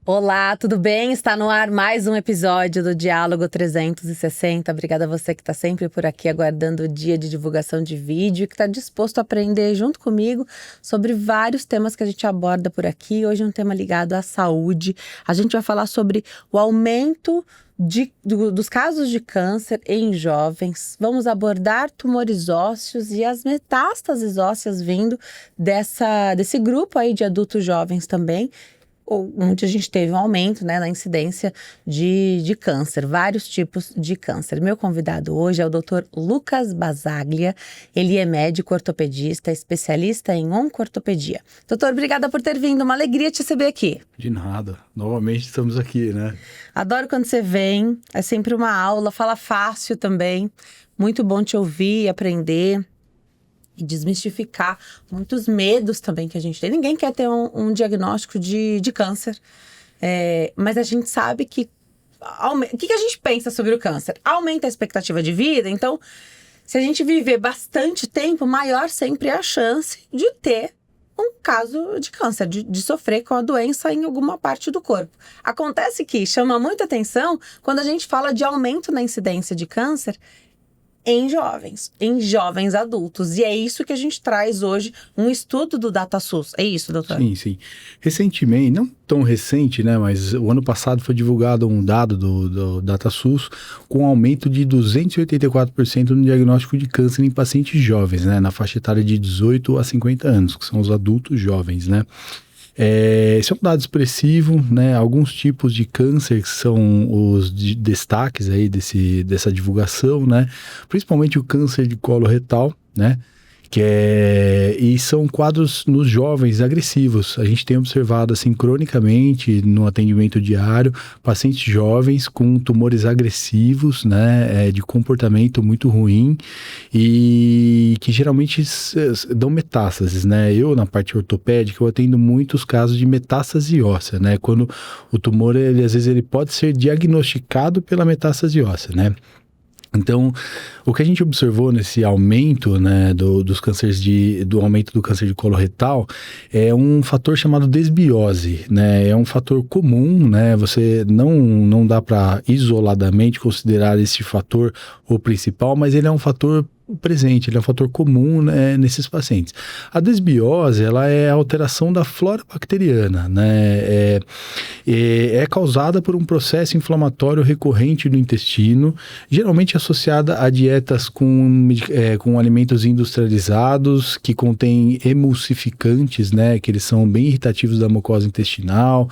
Olá, tudo bem? Está no ar mais um episódio do Diálogo 360. Obrigada a você que está sempre por aqui aguardando o dia de divulgação de vídeo e que está disposto a aprender junto comigo sobre vários temas que a gente aborda por aqui. Hoje é um tema ligado à saúde. A gente vai falar sobre o aumento dos casos de câncer em jovens. Vamos abordar tumores ósseos e as metástases ósseas vindo desse grupo aí de adultos jovens também, onde a gente teve um aumento, né, na incidência de câncer, vários tipos de câncer. Meu convidado hoje é o Dr. Lucas Bassaglia. Ele é médico ortopedista, especialista em onco-ortopedia. Doutor, obrigada por ter vindo, uma alegria te receber aqui. De nada, novamente estamos aqui, né? Adoro quando você vem, é sempre uma aula, fala fácil também. Muito bom te ouvir e aprender. E desmistificar muitos medos também que a gente tem. Ninguém quer ter um diagnóstico de câncer. Mas a gente sabe que... O que a gente pensa sobre o câncer? Aumenta a expectativa de vida. Então, se a gente viver bastante tempo, maior sempre é a chance de ter um caso de câncer, de sofrer com a doença em alguma parte do corpo. Acontece que chama muita atenção quando a gente fala de aumento na incidência de câncer em jovens adultos. E é isso que a gente traz hoje, um estudo do DataSUS. É isso, doutor? Sim. Recentemente, não tão recente, né, mas o ano passado foi divulgado um dado do DataSUS com um aumento de 284% no diagnóstico de câncer em pacientes jovens, né, na faixa etária de 18 a 50 anos, que são os adultos jovens, né. Esse é um dado expressivo, né? Alguns tipos de câncer que são os destaques aí dessa divulgação, né? Principalmente o câncer de colo retal, né? E são quadros nos jovens agressivos. A gente tem observado assim cronicamente no atendimento diário pacientes jovens com tumores agressivos, né, de comportamento muito ruim e que geralmente dão metástases, né? Eu na parte ortopédica eu atendo muitos casos de metástase óssea, né? Quando o tumor às vezes ele pode ser diagnosticado pela metástase óssea, né? Então, o que a gente observou nesse aumento, né, dos cânceres do aumento do câncer de colo retal é um fator chamado desbiose, né? É um fator comum, né? Você não dá para isoladamente considerar esse fator o principal, mas ele é um fator presente, ele é um fator comum, né, nesses pacientes. A desbiose, ela é a alteração da flora bacteriana, né, é causada por um processo inflamatório recorrente no intestino, geralmente associada a dietas com alimentos industrializados, que contêm emulsificantes, né, que eles são bem irritativos da mucosa intestinal,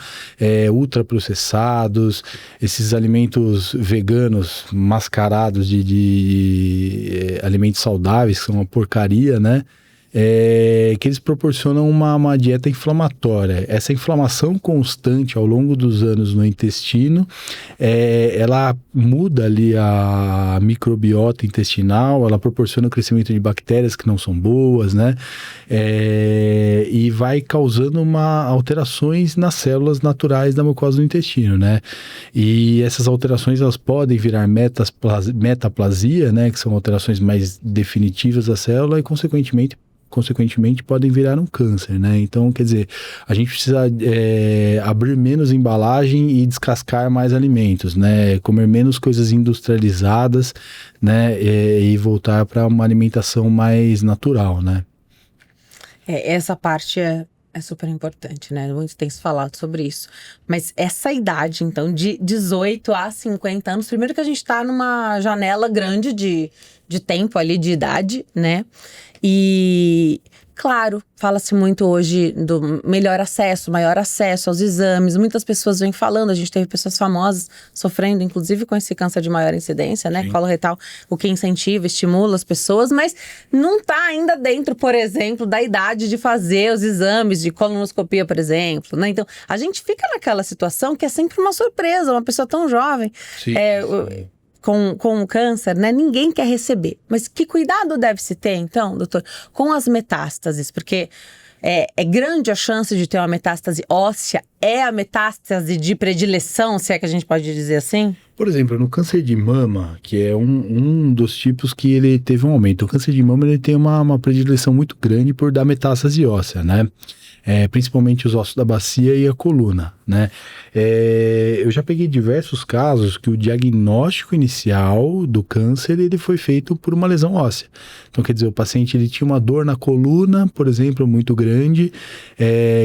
ultraprocessados, esses alimentos veganos mascarados de alimentos saudáveis, que são uma porcaria, né? Que eles proporcionam uma dieta inflamatória. Essa inflamação constante ao longo dos anos no intestino, ela muda ali a microbiota intestinal, ela proporciona o crescimento de bactérias que não são boas, né? E vai causando alterações nas células naturais da mucosa do intestino, né? E essas alterações elas podem virar metaplasia, né? Que são alterações mais definitivas da célula e consequentemente podem virar um câncer, né? Então, quer dizer, a gente precisa abrir menos embalagem e descascar mais alimentos, né? Comer menos coisas industrializadas, né? E voltar para uma alimentação mais natural, né? Essa parte é super importante, né? Muito tem se falado sobre isso. Mas essa idade, então, de 18 a 50 anos, primeiro que a gente está numa janela grande de tempo ali, de idade, né? E, claro, fala-se muito hoje do maior acesso aos exames. Muitas pessoas vêm falando, a gente teve pessoas famosas sofrendo, inclusive com esse câncer de maior incidência, né? Colo retal, o que incentiva, estimula as pessoas, mas não está ainda dentro, por exemplo, da idade de fazer os exames de colonoscopia, por exemplo, né? Então, a gente fica naquela situação que é sempre uma surpresa, uma pessoa tão jovem. Sim. Com o câncer, né? Ninguém quer receber. Mas que cuidado deve-se ter, então, doutor, com as metástases? Porque é grande a chance de ter uma metástase óssea é a metástase de predileção, se é que a gente pode dizer assim? Por exemplo, no câncer de mama, que é um dos tipos que ele teve um aumento. O câncer de mama ele tem uma predileção muito grande por dar metástase óssea, né? Principalmente os ossos da bacia e a coluna, né? Eu já peguei diversos casos que o diagnóstico inicial do câncer ele foi feito por uma lesão óssea. Então, quer dizer, o paciente ele tinha uma dor na coluna, por exemplo, muito grande,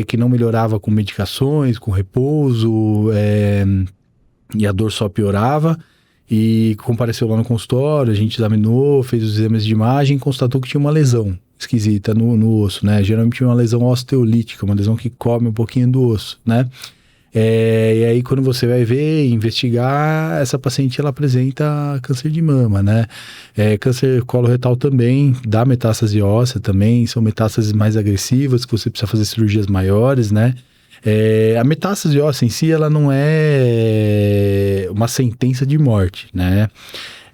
que não melhorava com medicações, com repouso, e a dor só piorava, e compareceu lá no consultório, a gente examinou, fez os exames de imagem, constatou que tinha uma lesão esquisita no osso, né? Geralmente uma lesão osteolítica, uma lesão que come um pouquinho do osso, né? E aí quando você vai ver, investigar, essa paciente ela apresenta câncer de mama, né? Câncer coloretal também, dá metástase óssea também, são metástases mais agressivas, que você precisa fazer cirurgias maiores, né? A metástase óssea em si, ela não é uma sentença de morte, né?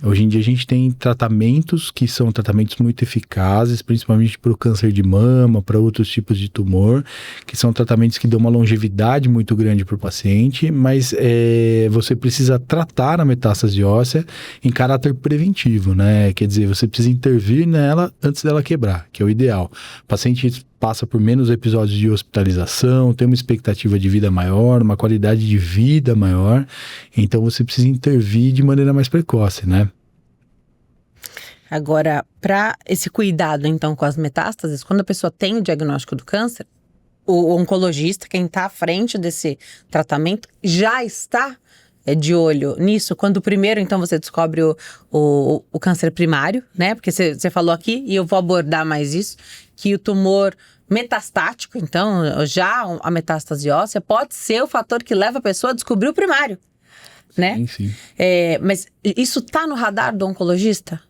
Hoje em dia a gente tem tratamentos que são tratamentos muito eficazes, principalmente para o câncer de mama, para outros tipos de tumor, que são tratamentos que dão uma longevidade muito grande para o paciente, mas você precisa tratar a metástase óssea em caráter preventivo, né? Quer dizer, você precisa intervir nela antes dela quebrar, que é o ideal. O paciente passa por menos episódios de hospitalização, tem uma expectativa de vida maior, uma qualidade de vida maior, então você precisa intervir de maneira mais precoce, né? Agora, para esse cuidado, então, com as metástases, quando a pessoa tem o diagnóstico do câncer, o oncologista, quem está à frente desse tratamento, já está de olho nisso. Quando primeiro, então, você descobre o câncer primário, né? Porque você falou aqui, e eu vou abordar mais isso, que o tumor metastático, então, já a metástase óssea, pode ser o fator que leva a pessoa a descobrir o primário, né? Sim, sim. Mas isso tá no radar do oncologista?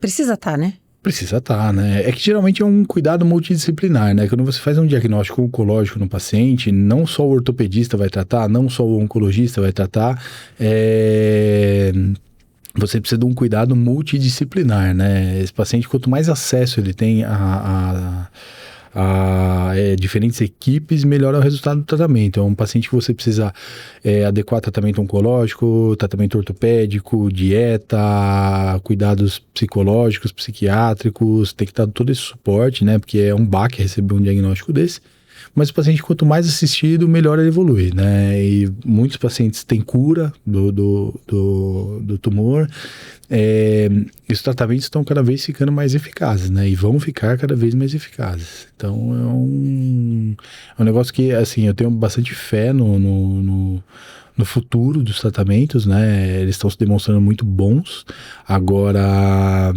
Precisa estar, né? Precisa estar, né? É que geralmente é um cuidado multidisciplinar, né? Quando você faz um diagnóstico oncológico no paciente, não só o ortopedista vai tratar, não só o oncologista vai tratar, você precisa de um cuidado multidisciplinar, né? Esse paciente, quanto mais acesso ele tem a diferentes equipes, melhora o resultado do tratamento. É um paciente que você precisa adequar tratamento oncológico, tratamento ortopédico, dieta, cuidados psicológicos, psiquiátricos, tem que dar todo esse suporte, né? Porque é um baque receber um diagnóstico desse. Mas o paciente, quanto mais assistido, melhor ele evolui, né? E muitos pacientes têm cura do tumor. E os tratamentos estão cada vez ficando mais eficazes, né? E vão ficar cada vez mais eficazes. Então, é um negócio que, assim, eu tenho bastante fé no futuro dos tratamentos, né? Eles estão se demonstrando muito bons. Agora,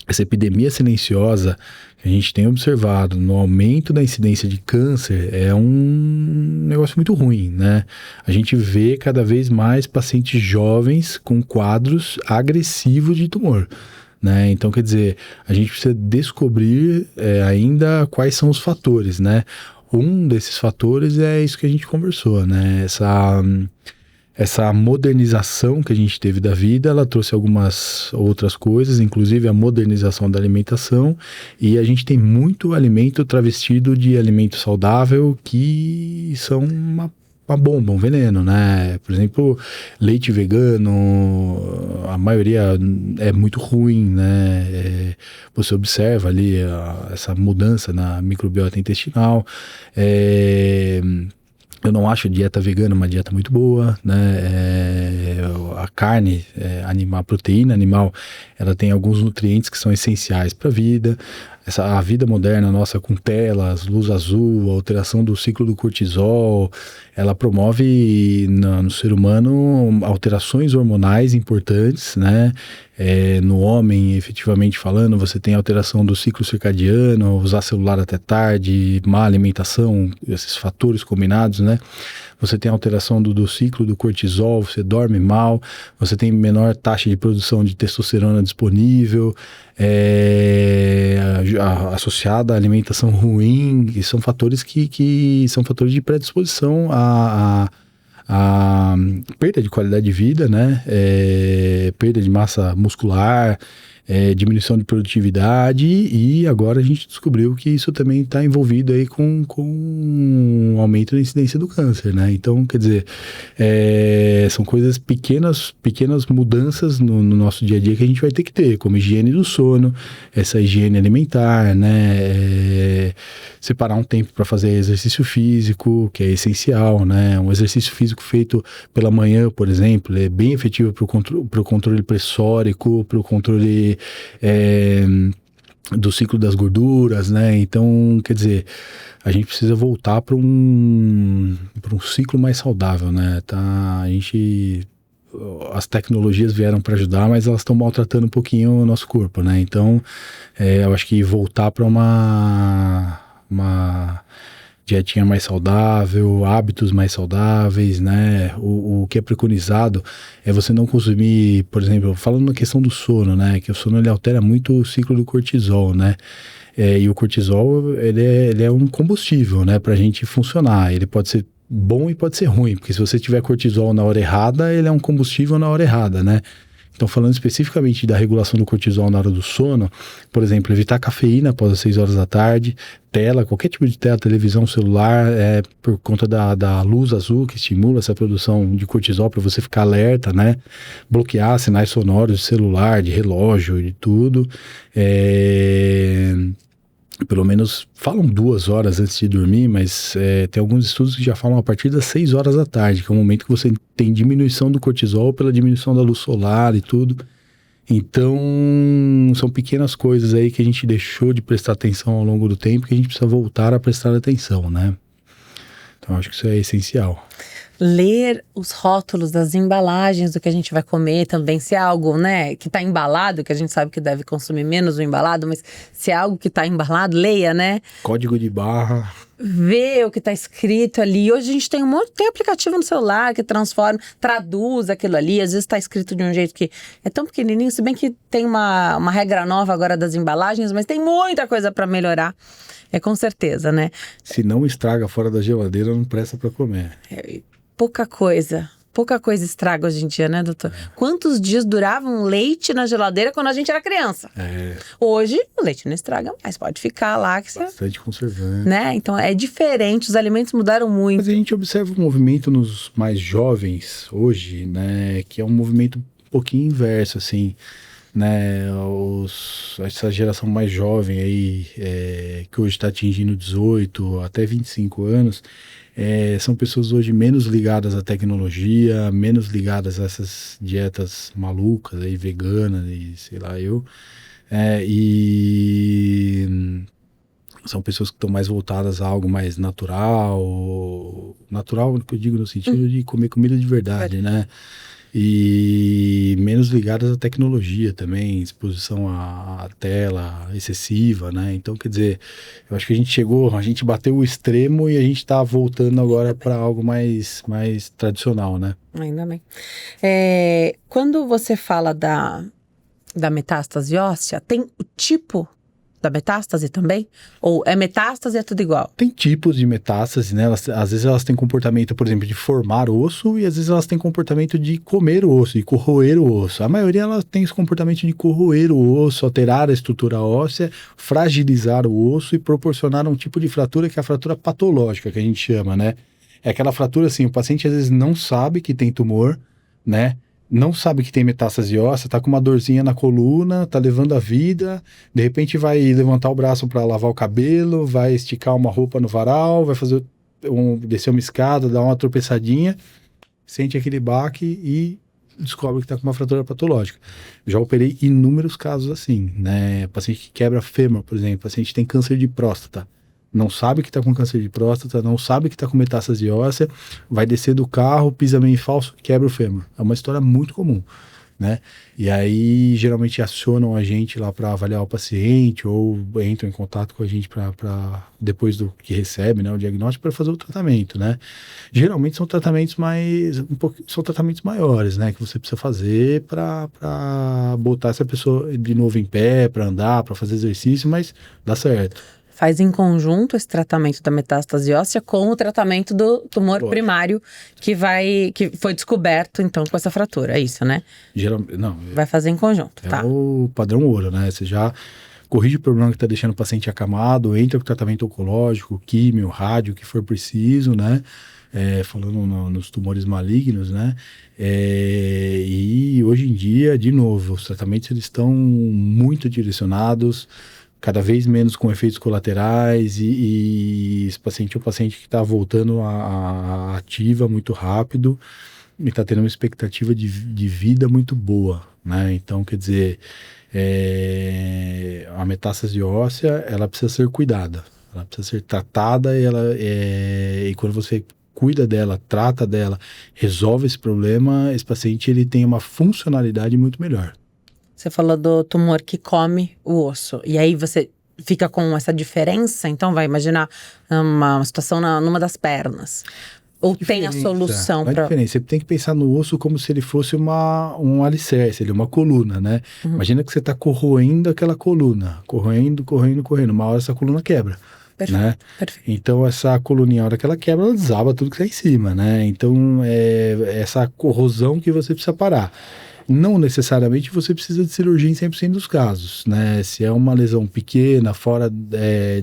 essa epidemia silenciosa que a gente tem observado no aumento da incidência de câncer é um negócio muito ruim, né? A gente vê cada vez mais pacientes jovens com quadros agressivos de tumor, né? Então, quer dizer, a gente precisa descobrir ainda quais são os fatores, né? Um desses fatores é isso que a gente conversou, né? Essa modernização que a gente teve da vida, ela trouxe algumas outras coisas, inclusive a modernização da alimentação, e a gente tem muito alimento travestido de alimento saudável que são uma bomba, um veneno, né? Por exemplo, leite vegano, a maioria é muito ruim, né? Você observa ali essa mudança na microbiota intestinal. Eu não acho a dieta vegana uma dieta muito boa, né? A carne animal, a proteína animal, ela tem alguns nutrientes que são essenciais para a vida. A vida moderna nossa com telas, luz azul, alteração do ciclo do cortisol, ela promove no ser humano alterações hormonais importantes, né? No homem, efetivamente falando, você tem alteração do ciclo circadiano, usar celular até tarde, má alimentação, esses fatores combinados, né? Você tem alteração do ciclo do cortisol, você dorme mal, você tem menor taxa de produção de testosterona disponível, associada à alimentação ruim, e são fatores que são fatores de predisposição a perda de qualidade de vida, né? Perda de massa muscular. diminuição de produtividade, e agora a gente descobriu que isso também está envolvido aí com um aumento da incidência do câncer, né? Então, quer dizer, são coisas pequenas mudanças no nosso dia a dia que a gente vai ter que ter, como higiene do sono, essa higiene alimentar, né? Separar um tempo para fazer exercício físico, que é essencial, né? Um exercício físico feito pela manhã, por exemplo, é bem efetivo para o controle pressórico, para o controle do ciclo das gorduras, né? Então, quer dizer, a gente precisa voltar para um ciclo mais saudável, né? As tecnologias vieram para ajudar, mas elas estão maltratando um pouquinho o nosso corpo, né? Então, eu acho que voltar para uma dietinha mais saudável, hábitos mais saudáveis, né? O que é preconizado é você não consumir, por exemplo, falando na questão do sono, né? Que o sono ele altera muito o ciclo do cortisol, né? E o cortisol, ele é um combustível, né? Pra gente funcionar. Ele pode ser bom e pode ser ruim, porque se você tiver cortisol na hora errada, ele é um combustível na hora errada, né? Então, falando especificamente da regulação do cortisol na hora do sono, por exemplo, evitar cafeína após as 6 horas da tarde, tela, qualquer tipo de tela, televisão, celular, por conta da luz azul que estimula essa produção de cortisol para você ficar alerta, né? Bloquear sinais sonoros de celular, de relógio, de tudo. Pelo menos falam 2 horas antes de dormir, mas tem alguns estudos que já falam a partir das 6 horas da tarde, que é o momento que você tem diminuição do cortisol pela diminuição da luz solar e tudo. Então, são pequenas coisas aí que a gente deixou de prestar atenção ao longo do tempo, que a gente precisa voltar a prestar atenção, né? Então, acho que isso é essencial. Ler os rótulos das embalagens do que a gente vai comer também, se é algo, né, que está embalado, que a gente sabe que deve consumir menos o embalado, mas se é algo que está embalado, leia, né? Código de barra. Vê o que está escrito ali. Hoje a gente tem tem aplicativo no celular que traduz aquilo ali. Às vezes está escrito de um jeito que é tão pequenininho, se bem que tem uma regra nova agora das embalagens, mas tem muita coisa para melhorar. Com certeza, né? Se não estraga fora da geladeira, não presta para comer. Pouca coisa estraga hoje em dia, né, doutor? Quantos dias durava um leite na geladeira quando a gente era criança? Hoje, o leite não estraga mais, pode ficar lá. Bastante conservante. Né? Então, é diferente, os alimentos mudaram muito. Mas a gente observa um movimento nos mais jovens hoje, né, que é um movimento um pouquinho inverso, assim, né, essa geração mais jovem aí, que hoje está atingindo 18 até 25 anos, são pessoas hoje menos ligadas à tecnologia, menos ligadas a essas dietas malucas aí, veganas e sei lá e são pessoas que estão mais voltadas a algo mais natural que eu digo no sentido de comer comida de verdade, né? E menos ligadas à tecnologia também, exposição à tela excessiva, né? Então, quer dizer, eu acho que a gente bateu o extremo e a gente está voltando agora para algo mais tradicional, né? Ainda bem. Quando você fala da metástase óssea, tem o tipo da metástase também? Ou é metástase, é tudo igual? Tem tipos de metástase, né? Às vezes elas têm comportamento, por exemplo, de formar osso, e às vezes elas têm comportamento de comer o osso, de corroer o osso. A maioria elas tem esse comportamento de corroer o osso, alterar a estrutura óssea, fragilizar o osso e proporcionar um tipo de fratura que é a fratura patológica, que a gente chama, né? É aquela fratura assim, o paciente às vezes não sabe que tem tumor, né? Não sabe que tem metástase óssea, tá com uma dorzinha na coluna, tá levando a vida, de repente vai levantar o braço para lavar o cabelo, vai esticar uma roupa no varal, vai descer uma escada, dar uma tropeçadinha, sente aquele baque e descobre que tá com uma fratura patológica. Já operei inúmeros casos assim, né? Paciente que quebra fêmur, por exemplo, paciente que tem câncer de próstata, não sabe que está com câncer de próstata, não sabe que está com metástase óssea, vai descer do carro, pisa meio em falso, quebra o fêmur. É uma história muito comum, né? E aí, geralmente, acionam a gente lá para avaliar o paciente ou entram em contato com a gente para depois do que recebe, né, o diagnóstico, para fazer o tratamento, né? Geralmente são tratamentos são tratamentos maiores, né, que você precisa fazer para botar essa pessoa de novo em pé, para andar, para fazer exercício, mas dá certo. faz em conjunto esse tratamento da metástase óssea com o tratamento do tumor primário que foi descoberto, então, com essa fratura. É isso, né? Não. Vai fazer em conjunto, é tá? o padrão ouro, né? Você já corrige o problema que está deixando o paciente acamado, entra com tratamento oncológico, químio, rádio, o que for preciso, né? Falando nos tumores malignos, né? E hoje em dia, de novo, os tratamentos eles estão muito direcionados, cada vez menos com efeitos colaterais e esse paciente é um paciente que está voltando à ativa muito rápido e está tendo uma expectativa de vida muito boa, né? Então, quer dizer, a metástase óssea, ela precisa ser cuidada, ela precisa ser tratada e quando você cuida dela, trata dela, resolve esse problema, esse paciente ele tem uma funcionalidade muito melhor. Você falou do tumor que come o osso, e aí você fica com essa diferença, então vai imaginar uma situação numa das pernas. Ou tem a solução para... diferença. Você tem que pensar no osso como se ele fosse um alicerce, ele é uma coluna, né? Imagina que você está corroendo aquela coluna, corroendo. Uma hora essa coluna quebra. Perfeito, né? Perfeito. Então essa coluninha, a hora que ela quebra, ela desaba tudo que está em cima, né? Então é essa corrosão que você precisa parar. Não necessariamente você precisa de cirurgia em 100% dos casos, né? Se é uma lesão pequena, fora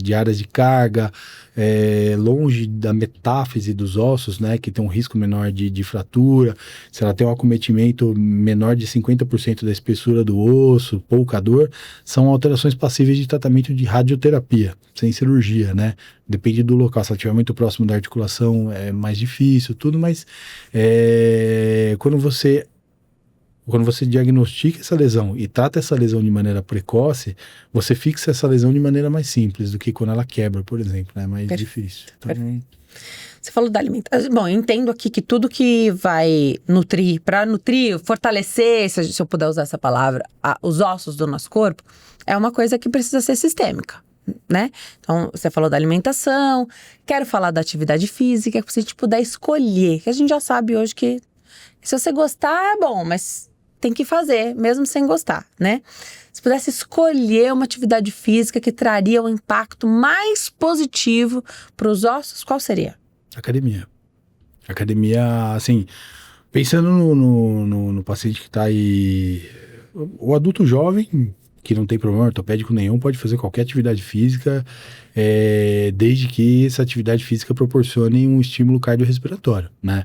de áreas de carga, longe da metáfise dos ossos, né? Que tem um risco menor de fratura, se ela tem um acometimento menor de 50% da espessura do osso, pouca dor, são alterações passíveis de tratamento de radioterapia, sem cirurgia, né? Depende do local, se ela estiver muito próximo da articulação é mais difícil, tudo, mas quando você diagnostica essa lesão e trata essa lesão de maneira precoce, você fixa essa lesão de maneira mais simples do que quando ela quebra, por exemplo, né? Mais difícil. Então... Você falou da alimentação. Bom, eu entendo aqui que tudo que vai para nutrir, fortalecer, se eu puder usar essa palavra, os ossos do nosso corpo, é uma coisa que precisa ser sistêmica, né? Então, você falou da alimentação, quero falar da atividade física, se a gente puder escolher, que a gente já sabe hoje que se você gostar é bom, mas tem que fazer, mesmo sem gostar, né? Se pudesse escolher uma atividade física que traria um impacto mais positivo para os ossos, qual seria? Academia. Academia, assim, pensando no paciente que está aí, o adulto jovem, que não tem problema ortopédico nenhum, pode fazer qualquer atividade física, desde que essa atividade física proporcione um estímulo cardiorrespiratório, né?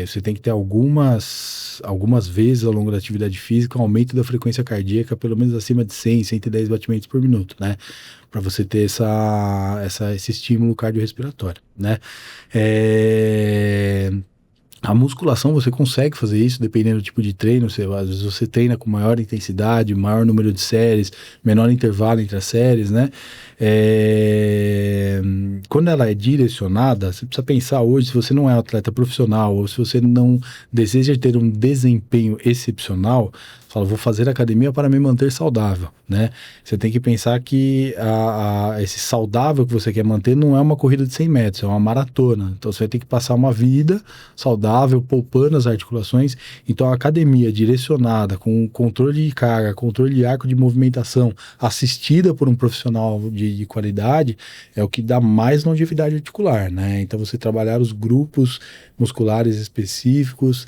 Você tem que ter algumas vezes ao longo da atividade física um aumento da frequência cardíaca pelo menos acima de 100, 110 batimentos por minuto, né? Para você ter esse estímulo cardiorrespiratório, né? A musculação você consegue fazer isso dependendo do tipo de treino. Às vezes você treina com maior intensidade, maior número de séries, menor intervalo entre as séries, né? Quando ela é direcionada, você precisa pensar hoje, se você não é um atleta profissional ou se você não deseja ter um desempenho excepcional, fala, vou fazer academia para me manter saudável, né? Você tem que pensar que esse saudável que você quer manter não é uma corrida de 100 metros, é uma maratona. Então você vai ter que passar uma vida saudável, poupando as articulações. Então a academia direcionada, com controle de carga, controle de arco de movimentação, assistida por um profissional de qualidade, é o que dá mais longevidade articular, né? Então você trabalhar os grupos musculares específicos,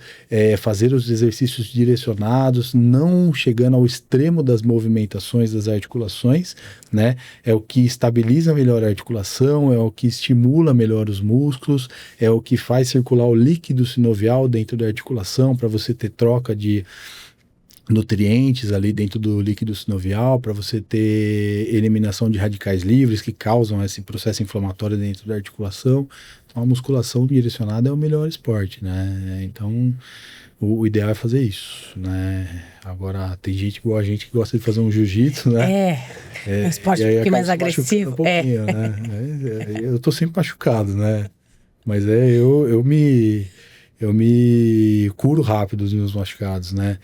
fazer os exercícios direcionados, não chegando ao extremo das movimentações das articulações, né? É o que estabiliza melhor a articulação, é o que estimula melhor os músculos, é o que faz circular o líquido sinovial dentro da articulação para você ter troca de nutrientes ali dentro do líquido sinovial, para você ter eliminação de radicais livres que causam esse processo inflamatório dentro da articulação. Então a musculação direcionada é o melhor esporte, né? Então o ideal é fazer isso, né? Agora tem gente igual a gente que gosta de fazer um jiu-jitsu, né? Um esporte um pouquinho mais agressivo. Né? Eu tô sempre machucado, né? Mas eu me curo rápido dos meus machucados, né?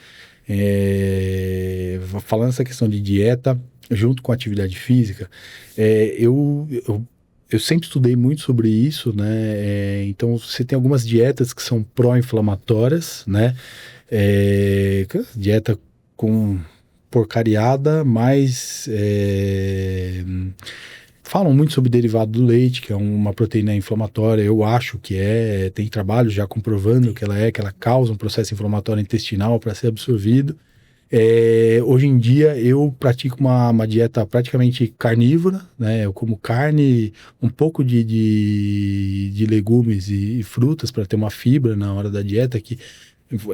Falando essa questão de dieta junto com a atividade física, eu sempre estudei muito sobre isso, né? Então você tem algumas dietas que são pró-inflamatórias, né? Dieta com porcariada, mais... Falam muito sobre derivado do leite, que é uma proteína inflamatória, eu acho que tem trabalho já comprovando que ela causa um processo inflamatório intestinal para ser absorvido. Hoje em dia eu pratico uma dieta praticamente carnívora, né? Eu como carne, um pouco de legumes e frutas para ter uma fibra na hora da dieta, que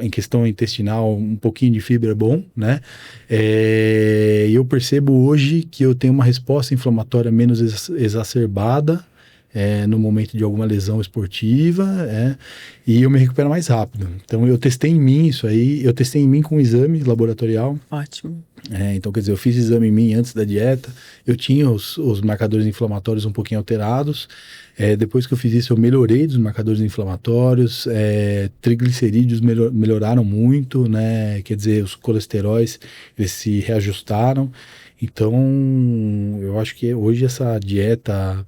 em questão intestinal, um pouquinho de fibra é bom, né? E eu percebo hoje que eu tenho uma resposta inflamatória menos exacerbada no momento de alguma lesão esportiva, e eu me recupero mais rápido. Então eu testei em mim isso aí, eu testei em mim com um exame laboratorial. Ótimo. Então, quer dizer, eu fiz exame em mim antes da dieta, eu tinha os marcadores inflamatórios um pouquinho alterados. Depois que eu fiz isso, eu melhorei dos marcadores inflamatórios, triglicerídeos melhoraram muito, né? Quer dizer, os colesteróis, eles se reajustaram. Então, eu acho que hoje essa dieta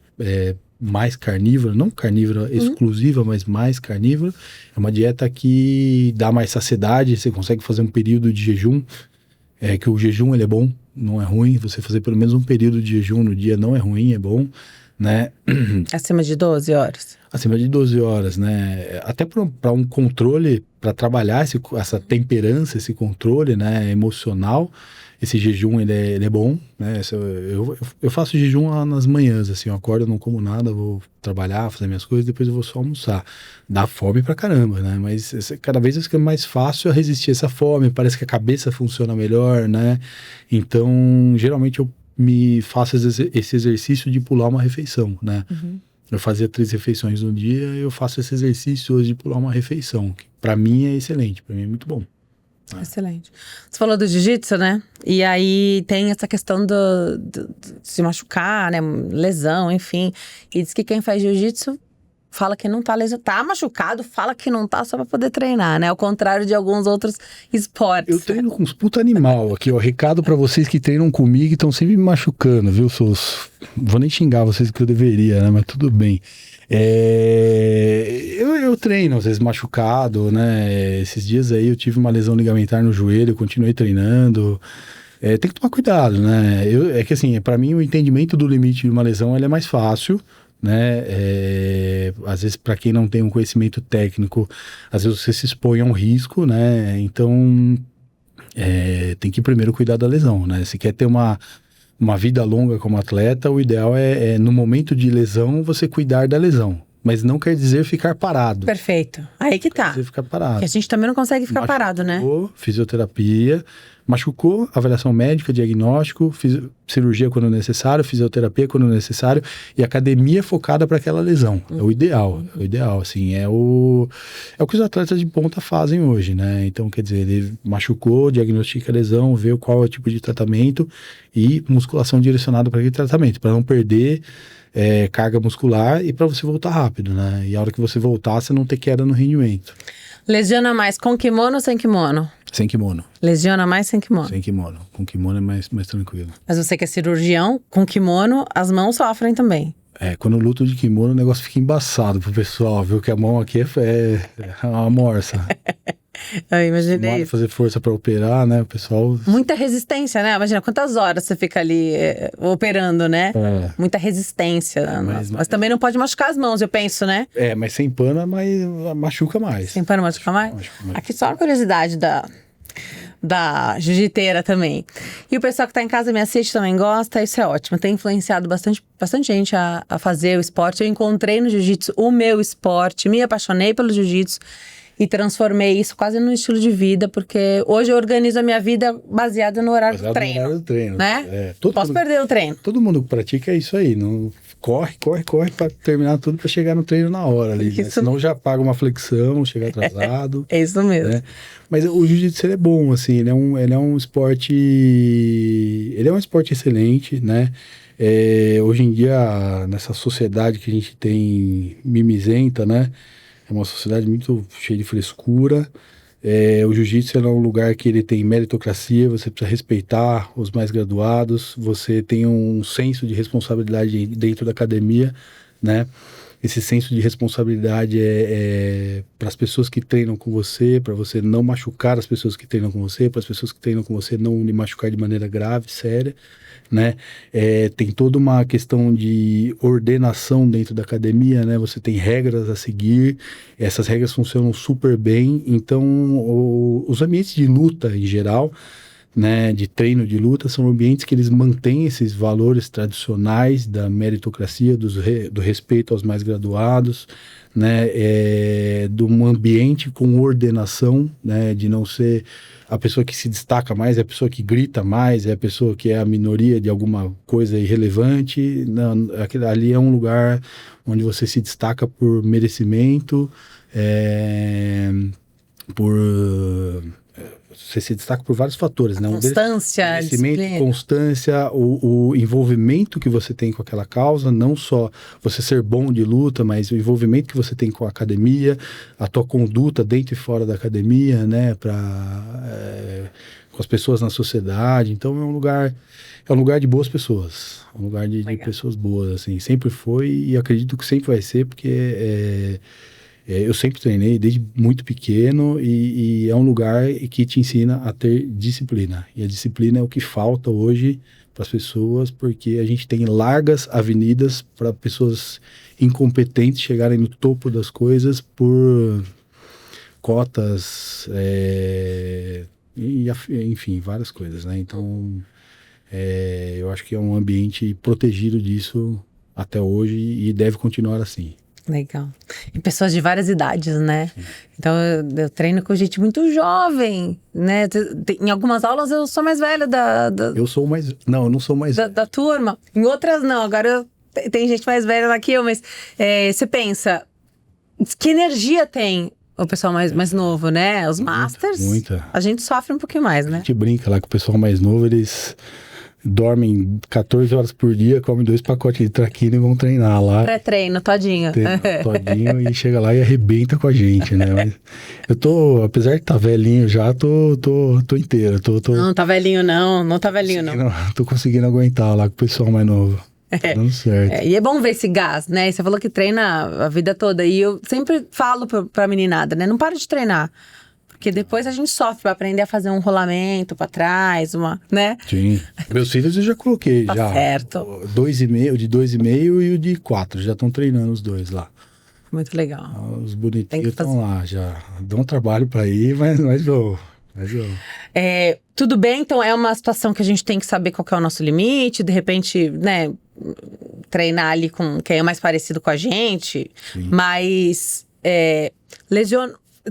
mais carnívora, não carnívora exclusiva, mas mais carnívora, é uma dieta que dá mais saciedade, você consegue fazer um período de jejum, que o jejum ele é bom, não é ruim, você fazer pelo menos um período de jejum no dia não é ruim, é bom, né? Acima de 12 horas? Acima de 12 horas, né? Até para um controle, para trabalhar essa temperança, esse controle, né, emocional, esse jejum ele é bom, né? Eu faço jejum nas manhãs, assim, eu acordo, eu não como nada, vou trabalhar, fazer minhas coisas, depois eu vou só almoçar. Dá fome pra caramba, né? Mas cada vez fica mais fácil a resistir a essa fome, parece que a cabeça funciona melhor, né? Então, geralmente eu me faço esse exercício de pular uma refeição, né? Eu fazia 3 refeições no dia, eu faço esse exercício hoje de pular uma refeição, que pra mim é excelente, pra mim é muito bom. Excelente. Você falou do jiu-jitsu, né? E aí tem essa questão de se machucar, né? Lesão, enfim. E diz que quem faz jiu-jitsu fala que não tá lesionado. Tá machucado, fala que não tá só pra poder treinar, né? Ao contrário de alguns outros esportes. Eu treino com uns puta animal aqui, ó. Recado pra vocês que treinam comigo e estão sempre me machucando, viu? Vou nem xingar vocês que eu deveria, né? Mas tudo bem. Eu treino, às vezes machucado, né? Esses dias aí eu tive uma lesão ligamentar no joelho, eu continuei treinando. Tem que tomar cuidado, né? É que assim, pra mim o entendimento do limite de uma lesão ele é mais fácil, né? Às vezes para quem não tem um conhecimento técnico, às vezes você se expõe a um risco, né? Então tem que primeiro cuidar da lesão, né? Se quer ter uma vida longa como atleta, o ideal é no momento de lesão, você cuidar da lesão. Mas não quer dizer ficar parado. Perfeito. Aí que tá. Quer dizer ficar parado. Porque a gente também não consegue ficar parado, né? Fisioterapia. Machucou, avaliação médica, diagnóstico, cirurgia quando necessário, fisioterapia quando necessário e academia focada para aquela lesão. É o ideal, assim, é o que os atletas de ponta fazem hoje, né? Então, quer dizer, ele machucou, diagnostica a lesão, vê qual é o tipo de tratamento e musculação direcionada para aquele tratamento, para não perder carga muscular e para você voltar rápido, né? E a hora que você voltar, você não ter queda no rendimento. Lesiona mais com kimono ou sem kimono? Sem kimono. Lesiona mais sem kimono? Sem kimono. Com kimono é mais tranquilo. Mas você que é cirurgião, com kimono, as mãos sofrem também. Quando eu luto de kimono, o negócio fica embaçado pro pessoal, viu? Que a mão aqui é uma morsa. Eu imaginei. Fazer força para operar, né? O pessoal... Muita resistência, né? Imagina quantas horas você fica ali operando, né? Muita resistência. Mas também não pode machucar as mãos, eu penso, né? Mas sem pano machuca mais. Sem pano machuca mais? Aqui só uma curiosidade da jiu-jiteira também. E o pessoal que tá em casa me assiste também gosta, isso é ótimo. Tem influenciado bastante gente a fazer o esporte. Eu encontrei no jiu-jitsu o meu esporte, me apaixonei pelo jiu-jitsu e transformei isso quase num estilo de vida, porque hoje eu organizo a minha vida baseada no horário do treino. No horário do treino. Né? Posso perder o treino. Todo mundo que pratica é isso aí, não corre para terminar tudo para chegar no treino na hora ali, né? Senão já paga uma flexão, chega atrasado. É isso mesmo. Né? Mas o jiu-jitsu é bom, assim, ele é um esporte excelente, né? Hoje em dia, nessa sociedade que a gente tem mimizenta, né? É uma sociedade muito cheia de frescura. O jiu-jitsu é um lugar que ele tem meritocracia, você precisa respeitar os mais graduados, você tem um senso de responsabilidade dentro da academia né? Esse senso de responsabilidade para as pessoas que treinam com você, para você não machucar as pessoas que treinam com você, para as pessoas que treinam com você não lhe machucar de maneira grave, séria, né? Tem toda uma questão de ordenação dentro da academia, né? Você tem regras a seguir, essas regras funcionam super bem, então os ambientes de luta em geral, né, de treino de luta, são ambientes que eles mantêm esses valores tradicionais da meritocracia, do respeito aos mais graduados, né, de um ambiente com ordenação, né, de não ser a pessoa que se destaca mais, é a pessoa que grita mais, é a pessoa que é a minoria de alguma coisa irrelevante. Não, ali é um lugar onde você se destaca por merecimento, por... Você se destaca por vários fatores, né? Constância, disciplina. Constância, o envolvimento que você tem com aquela causa, não só você ser bom de luta, mas o envolvimento que você tem com a academia, a tua conduta dentro e fora da academia, né? Com as pessoas na sociedade. Então é um lugar de boas pessoas, um lugar de pessoas boas, assim. Sempre foi e acredito que sempre vai ser, porque eu sempre treinei desde muito pequeno e é um lugar que te ensina a ter disciplina. E a disciplina é o que falta hoje para as pessoas, porque a gente tem largas avenidas para pessoas incompetentes chegarem no topo das coisas por cotas, enfim, várias coisas, né? Então, eu acho que é um ambiente protegido disso até hoje e deve continuar assim. Legal. E pessoas de várias idades, né? Sim. Então, eu treino com gente muito jovem, né? Em algumas aulas eu sou mais velha Eu sou mais... Não, eu não sou mais... Da turma. Em outras, não. Agora tem gente mais velha lá que eu, mas você pensa, que energia tem o pessoal mais novo, né? Os masters, muita. A gente sofre um pouquinho mais, né? A gente brinca lá que o pessoal mais novo, eles... dormem 14 horas por dia, comem 2 pacotes de traquina e vão treinar lá. Pré-treino, todinho. Todinho e chega lá e arrebenta com a gente, né? Mas eu tô, apesar de estar velhinho já, tô inteiro. Não tá velhinho não tá velhinho não. Tô conseguindo aguentar lá com o pessoal mais novo. Tá dando certo. E é bom ver esse gás, né? Você falou que treina a vida toda e eu sempre falo pra meninada, né? Não para de treinar. Porque depois a gente sofre pra aprender a fazer um rolamento pra trás, né? Sim. Meus filhos eu já coloquei, tá já. Certo. O de 2,5 e o de 4, já estão treinando os dois lá. Muito legal. Os bonitinhos estão lá já. Dão um trabalho pra ir, mas vou. Tudo bem, então é uma situação que a gente tem que saber qual que é o nosso limite, de repente, né, treinar ali com quem é mais parecido com a gente. Sim. Mas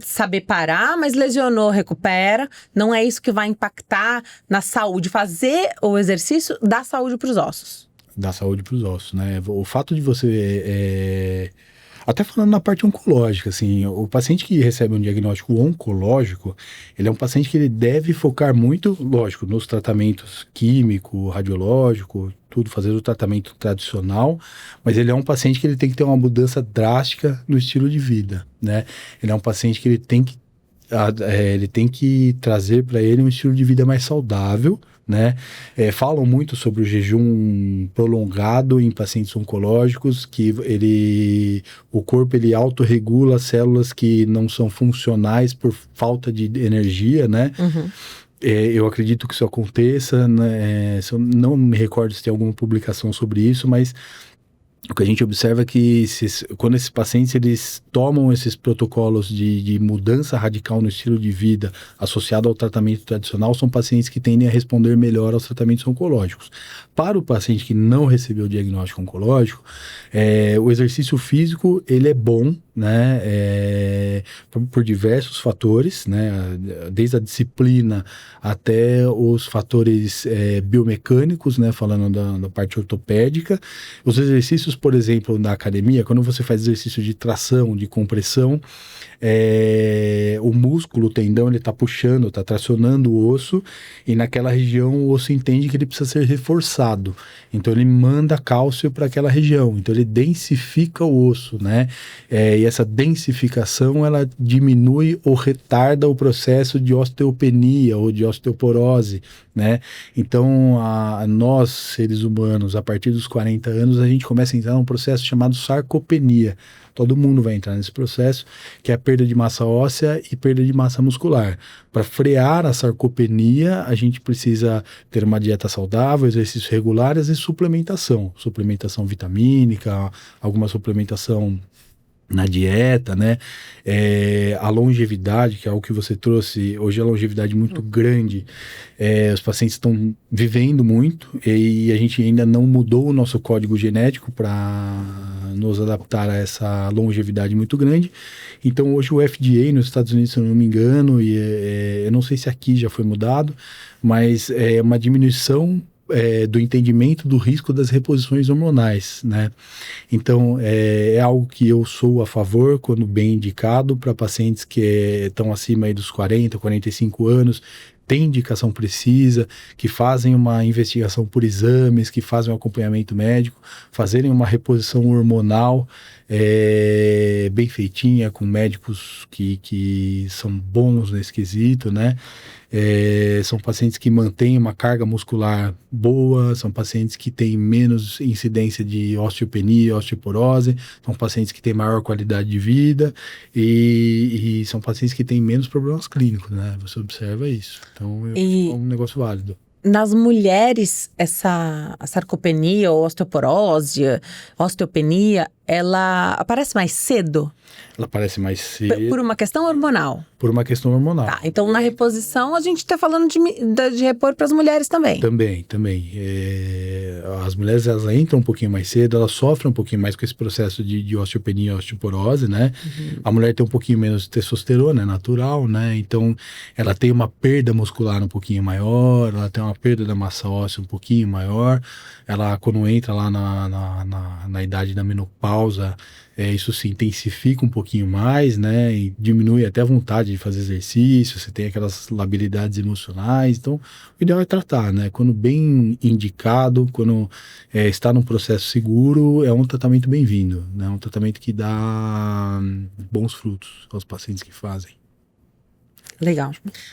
saber parar, mas lesionou, recupera. Não é isso que vai impactar na saúde. Fazer o exercício dá saúde para os ossos. Dá saúde para os ossos, né? O fato de você... Até falando na parte oncológica, assim, o paciente que recebe um diagnóstico oncológico, ele é um paciente que ele deve focar muito, lógico, nos tratamentos químico, radiológico, tudo, fazer o tratamento tradicional, mas ele é um paciente que ele tem que ter uma mudança drástica no estilo de vida, né? Ele é um paciente que ele tem que trazer para ele um estilo de vida mais saudável, né? Falam muito sobre o jejum prolongado em pacientes oncológicos, que o corpo ele autorregula células que não são funcionais por falta de energia, né? Uhum. Eu acredito que isso aconteça, né? Eu não me recordo se tem alguma publicação sobre isso, mas o que a gente observa é que quando esses pacientes eles tomam esses protocolos de mudança radical no estilo de vida associado ao tratamento tradicional, são pacientes que tendem a responder melhor aos tratamentos oncológicos. Para o paciente que não recebeu o diagnóstico oncológico, o exercício físico ele é bom, né, por diversos fatores, né, desde a disciplina até os fatores biomecânicos, né, falando da parte ortopédica. Os exercícios, por exemplo, na academia, quando você faz exercício de tração, de compressão, o músculo, o tendão, ele está puxando, está tracionando o osso, e naquela região o osso entende que ele precisa ser reforçado. Então ele manda cálcio para aquela região, então ele densifica o osso, né? E essa densificação, ela diminui ou retarda o processo de osteopenia ou de osteoporose, né? Então, nós, seres humanos, a partir dos 40 anos, a gente começa a entrar num processo chamado sarcopenia. Todo mundo vai entrar nesse processo, que é a perda de massa óssea e perda de massa muscular. Para frear a sarcopenia, a gente precisa ter uma dieta saudável, exercícios regulares e suplementação. Suplementação vitamínica, alguma suplementação na dieta, né? A longevidade, que é algo que você trouxe, hoje a longevidade é muito grande, os pacientes estão vivendo muito e a gente ainda não mudou o nosso código genético para nos adaptar a essa longevidade muito grande. Então hoje o FDA nos Estados Unidos, se eu não me engano, eu não sei se aqui já foi mudado, mas é uma diminuição do entendimento do risco das reposições hormonais, né? Então, é algo que eu sou a favor, quando bem indicado, para pacientes que estão acima aí dos 40, 45 anos, tem indicação precisa, que fazem uma investigação por exames, que fazem um acompanhamento médico, fazerem uma reposição hormonal bem feitinha, com médicos que são bons nesse quesito, né? São pacientes que mantêm uma carga muscular boa, são pacientes que têm menos incidência de osteopenia, osteoporose, são pacientes que têm maior qualidade de vida e são pacientes que têm menos problemas clínicos, né? Você observa isso. Então, eu acho que é um negócio válido. Nas mulheres, a sarcopenia ou osteoporose, osteopenia, ela aparece mais cedo? Ela aparece mais cedo. Por uma questão hormonal? Por uma questão hormonal. Tá, então na reposição a gente está falando de repor para as mulheres também. Também. As mulheres, elas entram um pouquinho mais cedo, elas sofrem um pouquinho mais com esse processo de osteopenia e osteoporose, né? A mulher tem um pouquinho menos de testosterona, é natural, né? Então, ela tem uma perda muscular um pouquinho maior, ela tem uma perda da massa óssea um pouquinho maior. Ela, quando entra lá na idade da menopausa, isso se intensifica um pouquinho mais, né? E diminui até a vontade de fazer exercício, você tem aquelas labilidades emocionais. Então, o ideal é tratar, né? Quando bem indicado, quando está num processo seguro, é um tratamento bem-vindo, né? Um tratamento que dá bons frutos aos pacientes que fazem. Legal.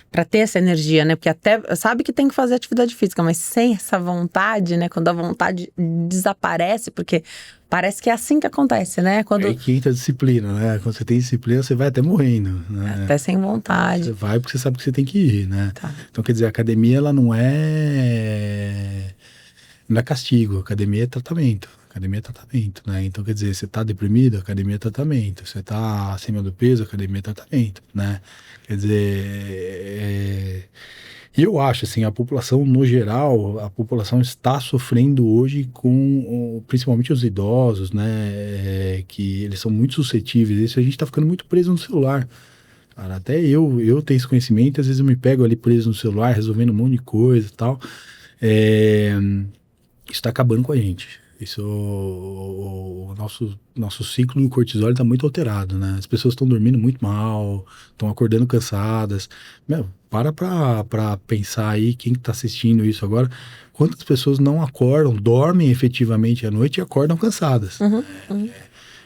Para ter essa energia, né? Porque até sabe que tem que fazer atividade física, mas sem essa vontade, né? Quando a vontade desaparece, porque parece que é assim que acontece, né? Quando... É que entra a disciplina, né? Quando você tem disciplina, você vai até morrendo, né? Até sem vontade. Você vai porque você sabe que você tem que ir, né? Tá. Então, quer dizer, a academia, ela não é castigo, a academia é tratamento. Academia é tratamento, né? Então, quer dizer, você tá deprimido, academia é tratamento. Você tá acima do peso, academia é tratamento, né? Quer dizer, e eu acho, assim, a população, no geral, a população está sofrendo hoje com, principalmente os idosos, né? Que eles são muito suscetíveis. Isso a gente tá ficando muito preso no celular. Cara, até eu tenho esse conhecimento, às vezes eu me pego ali preso no celular, resolvendo um monte de coisa e tal. Isso tá acabando com a gente. Isso, o nosso ciclo do cortisol está muito alterado, né? As pessoas estão dormindo muito mal, estão acordando cansadas. Para pensar aí, quem está assistindo isso agora, quantas pessoas não acordam, dormem efetivamente à noite e acordam cansadas.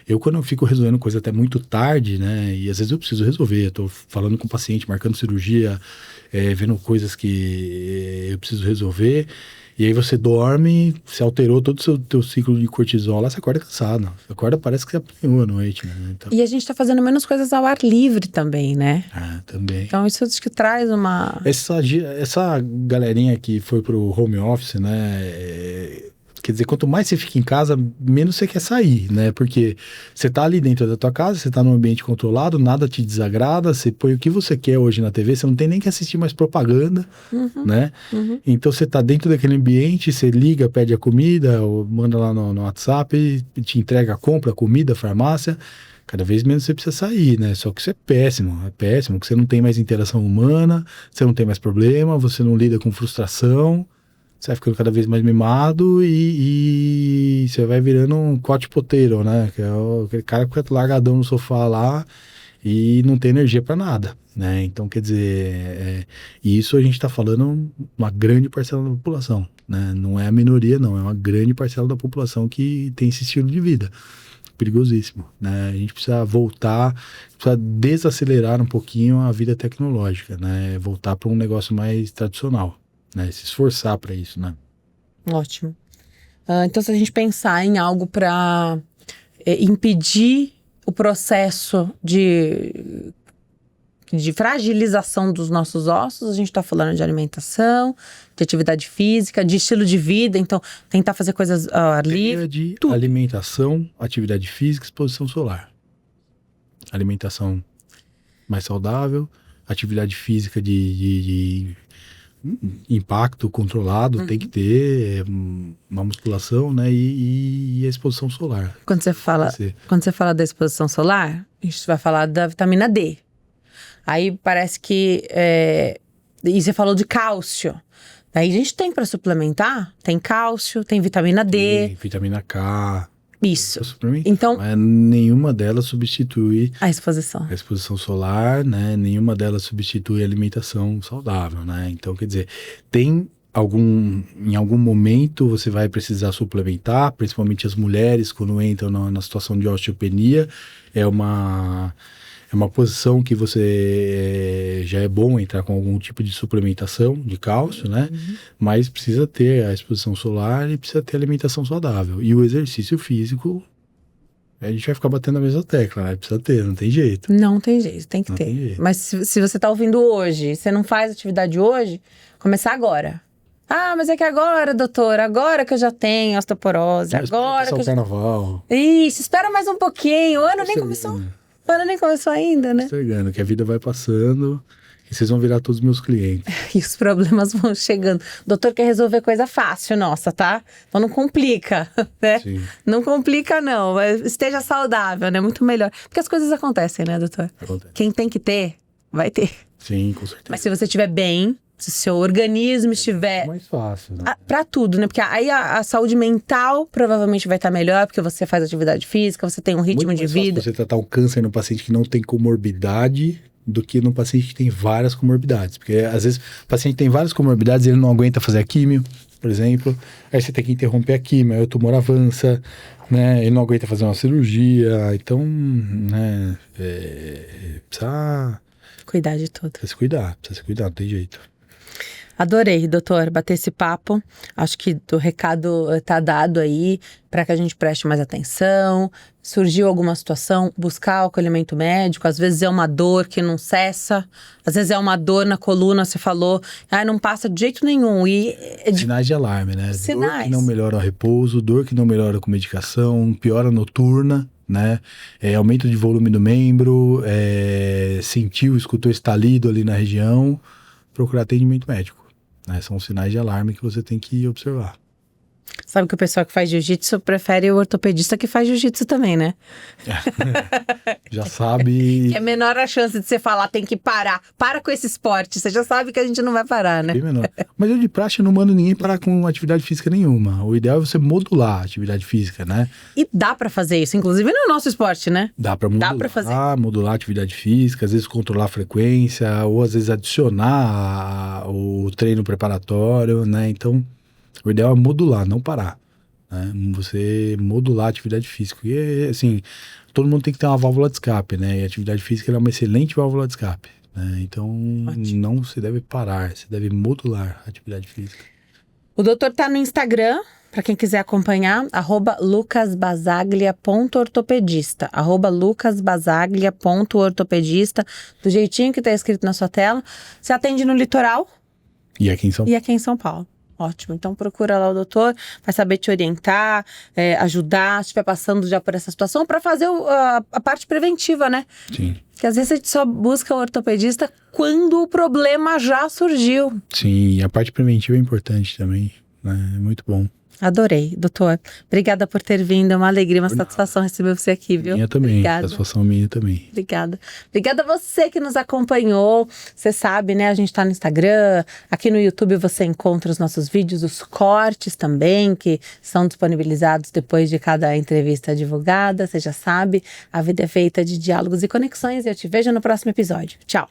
Eu, quando eu fico resolvendo coisa até muito tarde, né? E às vezes eu preciso resolver, eu tô falando com o paciente, marcando cirurgia, vendo coisas que eu preciso resolver. E aí você dorme, você alterou todo o teu ciclo de cortisol lá, você acorda cansado. Você acorda, parece que você apanhou à noite, né? Então... E a gente tá fazendo menos coisas ao ar livre também, né? Também. Então isso acho que traz uma... Essa galerinha que foi pro home office, né? Quer dizer, quanto mais você fica em casa, menos você quer sair, né? Porque você tá ali dentro da tua casa, você tá num ambiente controlado, nada te desagrada, você põe o que você quer hoje na TV, você não tem nem que assistir mais propaganda, né? Então você tá dentro daquele ambiente, você liga, pede a comida, ou manda lá no WhatsApp, te entrega a compra, a comida, a farmácia. Cada vez menos você precisa sair, né? Só que isso é péssimo, que você não tem mais interação humana, você não tem mais problema, você não lida com frustração. Você vai ficando cada vez mais mimado e você vai virando um cote poteiro, né? Que é aquele cara que fica largadão no sofá lá e não tem energia para nada, né? Então, quer dizer, isso a gente está falando uma grande parcela da população, né? Não é a minoria, não. É uma grande parcela da população que tem esse estilo de vida. Perigosíssimo, né? A gente precisa voltar, precisa desacelerar um pouquinho a vida tecnológica, né? Voltar para um negócio mais tradicional. né? Se esforçar para isso, né? Ótimo. Então, se a gente pensar em algo para impedir o processo de fragilização dos nossos ossos, a gente está falando de alimentação, de atividade física, de estilo de vida. Então, tentar fazer coisas ao ar livre. De alimentação, atividade física, exposição solar. Alimentação mais saudável, atividade física de impacto controlado, tem que ter uma musculação, né? E a exposição solar. Quando você fala da exposição solar, a gente vai falar da vitamina D. Aí parece que... E você falou de cálcio. Daí a gente tem para suplementar, tem cálcio, tem vitamina D. Tem vitamina K. Isso. Então, mas nenhuma delas substitui a exposição solar, né? Nenhuma delas substitui a alimentação saudável, né? Então, quer dizer, em algum momento você vai precisar suplementar, principalmente as mulheres quando entram na situação de osteopenia, é uma posição que você já é bom entrar com algum tipo de suplementação de cálcio, né? Mas precisa ter a exposição solar e precisa ter alimentação saudável. E o exercício físico, a gente vai ficar batendo a mesma tecla, né? Precisa ter, não tem jeito. Não tem jeito, tem que ter. Mas se você tá ouvindo hoje, você não faz atividade hoje, começar agora. Ah, mas é que agora, doutora, agora que eu já tenho osteoporose, agora que eu já... carnaval. Isso, espera mais um pouquinho, o ano nem começou. O ano nem começou ainda, né? Postergando, que a vida vai passando e vocês vão virar todos meus clientes. E os problemas vão chegando. O doutor quer resolver coisa fácil, nossa, tá? Então não complica, né? Sim. Não complica, não. Esteja saudável, né? Muito melhor. Porque as coisas acontecem, né, doutor? Acontece. Quem tem que ter, vai ter. Sim, com certeza. Mas se você estiver bem, se o seu organismo estiver... É mais fácil, né? Pra tudo, né? Porque aí a saúde mental provavelmente vai estar melhor, porque você faz atividade física, você tem um ritmo Muito de mais fácil vida. você tratar um câncer no paciente que não tem comorbidade do que no paciente que tem várias comorbidades. Porque às vezes o paciente tem várias comorbidades e ele não aguenta fazer a químio, por exemplo. Aí você tem que interromper a químio, aí o tumor avança, né? Ele não aguenta fazer uma cirurgia. Então, né? Precisa Cuidar de tudo. se cuidar, não tem jeito. Adorei, doutor, bater esse papo. Acho que o recado tá dado aí para que a gente preste mais atenção. Surgiu alguma situação, buscar o acolhimento médico. Às vezes é uma dor que não cessa. Às vezes é uma dor na coluna, você falou. Não passa de jeito nenhum. Sinais de alarme, né? Sinais. Dor que não melhora ao repouso, dor que não melhora com medicação, piora noturna, né? Aumento de volume do membro, escutou estalido ali na região, procurar atendimento médico. São sinais de alarme que você tem que observar. Sabe que o pessoal que faz jiu-jitsu prefere o ortopedista que faz jiu-jitsu também, né? Já sabe... É menor a chance de você falar, tem que parar. Para com esse esporte, você já sabe que a gente não vai parar, né? Bem menor. Mas eu de praxe não mando ninguém parar com atividade física nenhuma. O ideal é você modular a atividade física, né? E dá pra fazer isso, inclusive no nosso esporte, né? Dá pra modular. Dá pra fazer. Modular a atividade física, às vezes controlar a frequência, ou às vezes adicionar o treino preparatório, né? Então... O ideal é modular, não parar, né? Você modular a atividade física. E, assim, todo mundo tem que ter uma válvula de escape, né? E a atividade física é uma excelente válvula de escape, né? Então, não se deve parar, se deve modular a atividade física. O doutor tá no Instagram, para quem quiser acompanhar, @lucasbasaglia.ortopedista, @lucasbasaglia.ortopedista, do jeitinho que tá escrito na sua tela. Você atende no litoral? E aqui em São Paulo. E aqui em São Paulo. Ótimo, então procura lá o doutor, vai saber te orientar, ajudar, se estiver passando já por essa situação, para fazer a parte preventiva, né? Sim. Porque às vezes a gente só busca o ortopedista quando o problema já surgiu. Sim, e a parte preventiva é importante também, né? É muito bom. Adorei, doutor. Obrigada por ter vindo, é uma alegria, uma satisfação receber você aqui, viu? Minha também, Obrigada. satisfação minha também. Obrigada. Obrigada a você que nos acompanhou. Você sabe, né? A gente tá no Instagram, aqui no YouTube você encontra os nossos vídeos, os cortes também, que são disponibilizados depois de cada entrevista divulgada. Você já sabe, a vida é feita de diálogos e conexões e eu te vejo no próximo episódio. Tchau.